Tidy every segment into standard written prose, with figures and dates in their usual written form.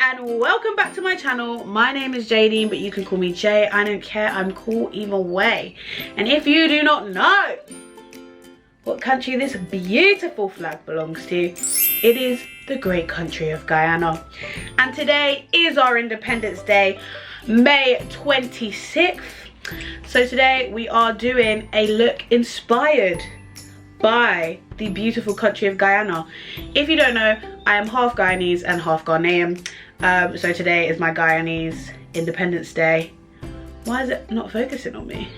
and welcome back to my channel. My name is Jadean, but you can call me Jay. I don't care, I'm cool either way. And if you do not know what country this beautiful flag belongs to, it is the great country of Guyana. And today is our Independence Day, May 26th. So today we are doing a look inspired by the beautiful country of Guyana. If you don't know, I am half Guyanese and half Ghanaian. So today is my Guyanese Independence Day. Why is it not focusing on me?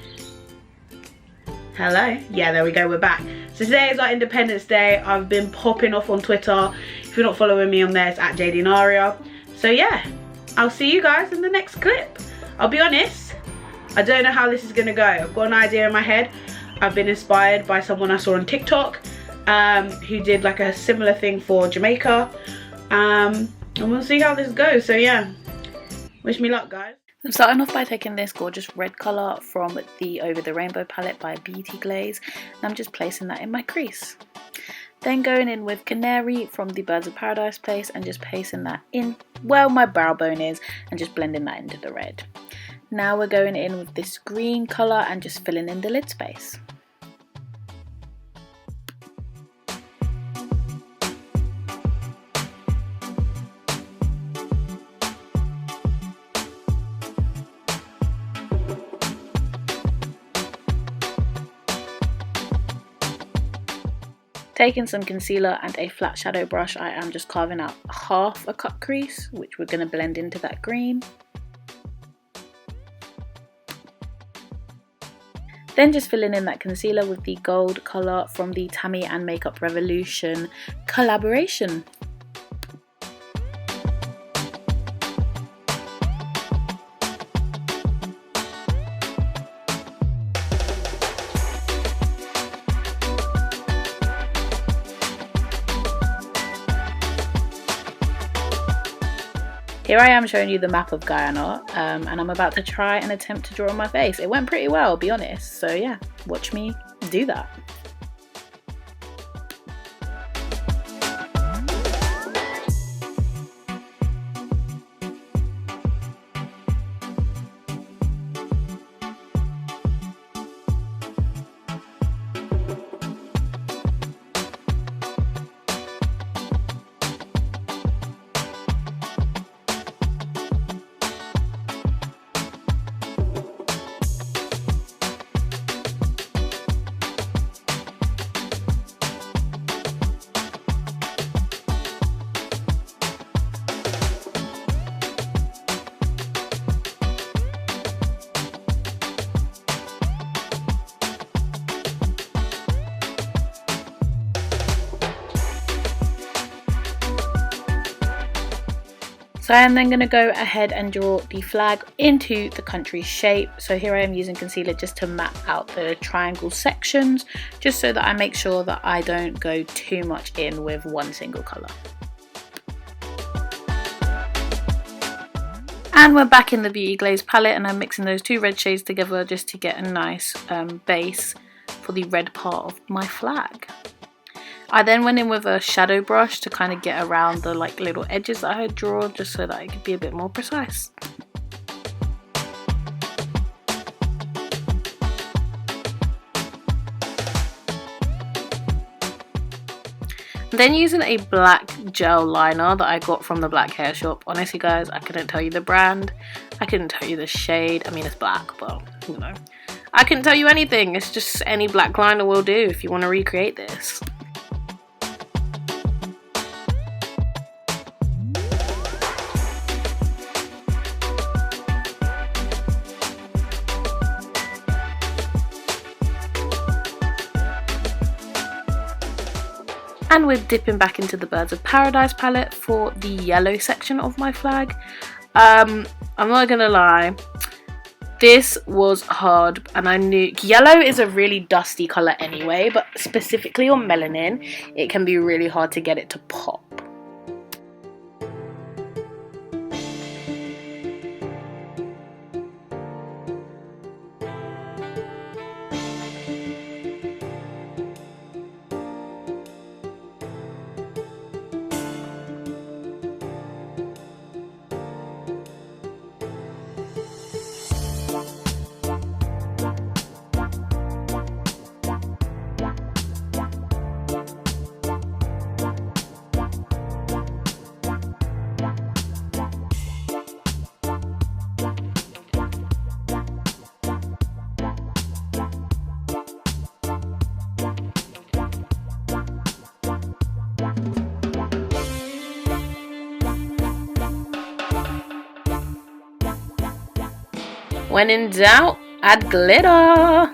Hello? Yeah, there we go, we're back. So today is our Independence Day. I've been popping off on Twitter. If you're not following me on there, it's at Jadean Aria. So yeah, I'll see you guys in the next clip. I'll be honest, I don't know how this is gonna go. I've got an idea in my head. I've been inspired by someone I saw on TikTok who did like a similar thing for Jamaica. And we'll see how this goes. So yeah, wish me luck, guys. I'm starting off by taking this gorgeous red colour from the Over the Rainbow palette by Beauty Glazed, and I'm just placing that in my crease. Then going in with Canary from the Birds of Paradise place and just placing that in where my brow bone is and just blending that into the red. Now we're going in with this green colour and just filling in the lid space. Taking some concealer and a flat shadow brush, I am just carving out half a cut crease, which we're going to blend into that green. Then just filling in that concealer with the gold colour from the Tammi and Makeup Revolution collaboration. Here I am showing you the map of Guyana, and I'm about to try and attempt to draw on my face. It went pretty well, I'll be honest, so yeah, watch me do that. So I am then going to go ahead and draw the flag into the country shape. So here I am using concealer just to map out the triangle sections, just so that I make sure that I don't go too much in with one single colour. And we're back in the Beauty Glazed palette, and I'm mixing those two red shades together just to get a nice base for the red part of my flag. I then went in with a shadow brush to kind of get around the like little edges that I had drawn, just so that I could be a bit more precise. And then using a black gel liner that I got from the black hair shop. Honestly guys, I couldn't tell you the brand, I couldn't tell you the shade. I mean, it's black, but you know, I couldn't tell you anything. It's just any black liner will do if you want to recreate this. And we're dipping back into the Birds of Paradise palette for the yellow section of my flag. I'm not gonna lie, this was hard, and I knew yellow is a really dusty colour anyway, but specifically on melanin, it can be really hard to get it to pop. When in doubt, add glitter.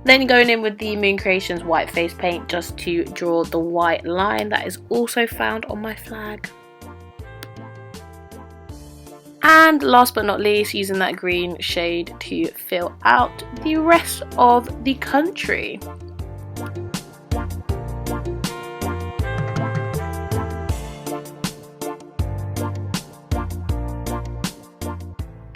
Then going in with the Moon Creations white face paint just to draw the white line that is also found on my flag. And last but not least, using that green shade to fill out the rest of the country.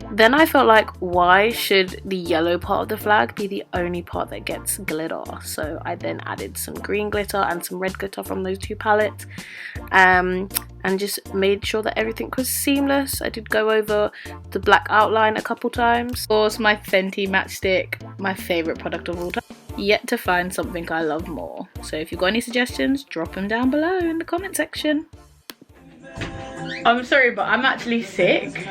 Then I felt like, why should the yellow part of the flag be the only part that gets glitter? So I then added some green glitter and some red glitter from those two palettes, and just made sure that everything was seamless. I did go over the black outline a couple times. Of course, my Fenty matchstick, my favourite product of all time. Yet to find something I love more. So if you've got any suggestions, drop them down below in the comment section. I'm sorry, but I'm actually sick.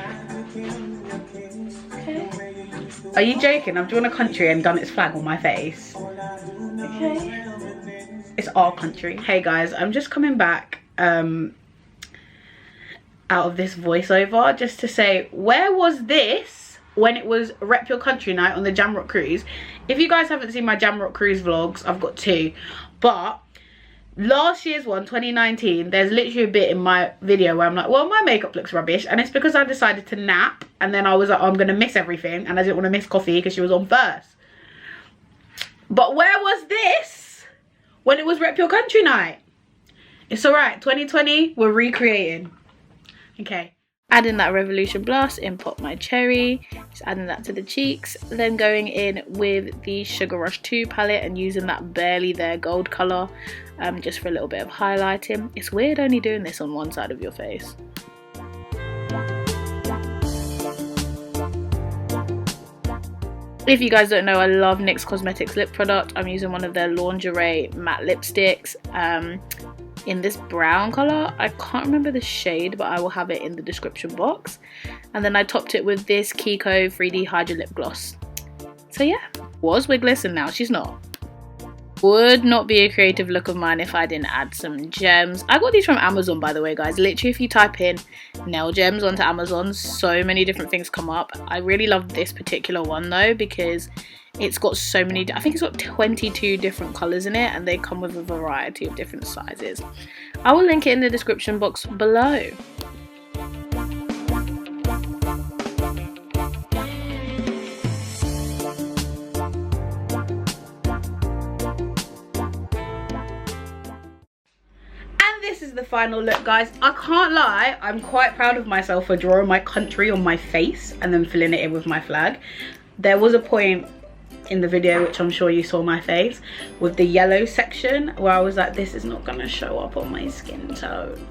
Are you joking? I've drawn a country and done its flag on my face. Okay. It's our country. Hey guys, I'm just coming back out of this voiceover just to say, where was this when it was Rep Your Country night on the Jamrock cruise? If you guys haven't seen my Jamrock cruise vlogs, I've got 2. But last year's one, 2019, there's literally a bit in my video where I'm like, well, my makeup looks rubbish, and it's because I decided to nap, and then I was like, oh, I'm gonna miss everything, and I didn't want to miss coffee because she was on first. But where was this when it was Rep Your Country night? It's alright, 2020, we're recreating. Okay. Adding that Revolution Blush in Pop My Cherry, just adding that to the cheeks, then going in with the Sugar Rush 2 palette and using that Barely There gold colour, just for a little bit of highlighting. It's weird only doing this on one side of your face. If you guys don't know, I love NYX Cosmetics lip product. I'm using one of their Lingerie matte lipsticks in this brown colour. I can't remember the shade, but I will have it in the description box. And then I topped it with this Kiko 3D Hydra lip gloss. So yeah, was wigless and now she's not. Would not be a creative look of mine if I didn't add some gems. I got these from Amazon, by the way, guys. Literally, if you type in nail gems onto Amazon, so many different things come up. I really love this particular one though, because it's got so many, I think it's got 22 different colours in it, and they come with a variety of different sizes. I will link it in the description box below. This is the final look, guys. I can't lie, I'm quite proud of myself for drawing my country on my face and then filling it in with my flag. There was a point in the video, which I'm sure you saw my face, with the yellow section where I was like, this is not gonna show up on my skin tone,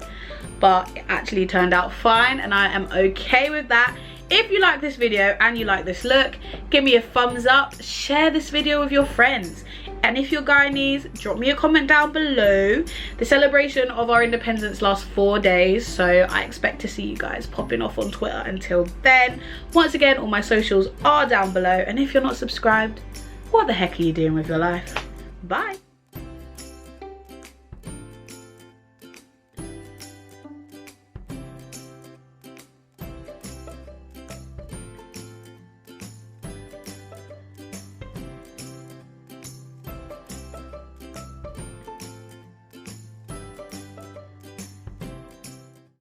but it actually turned out fine and I am okay with that. If you like this video and you like this look, give me a thumbs up, share this video with your friends, and if you're Guyanese, drop me a comment down below. The celebration of our independence lasts 4 days, so I expect to see you guys popping off on Twitter until then. Once again, all my socials are down below, and if you're not subscribed, what the heck are you doing with your life? Bye.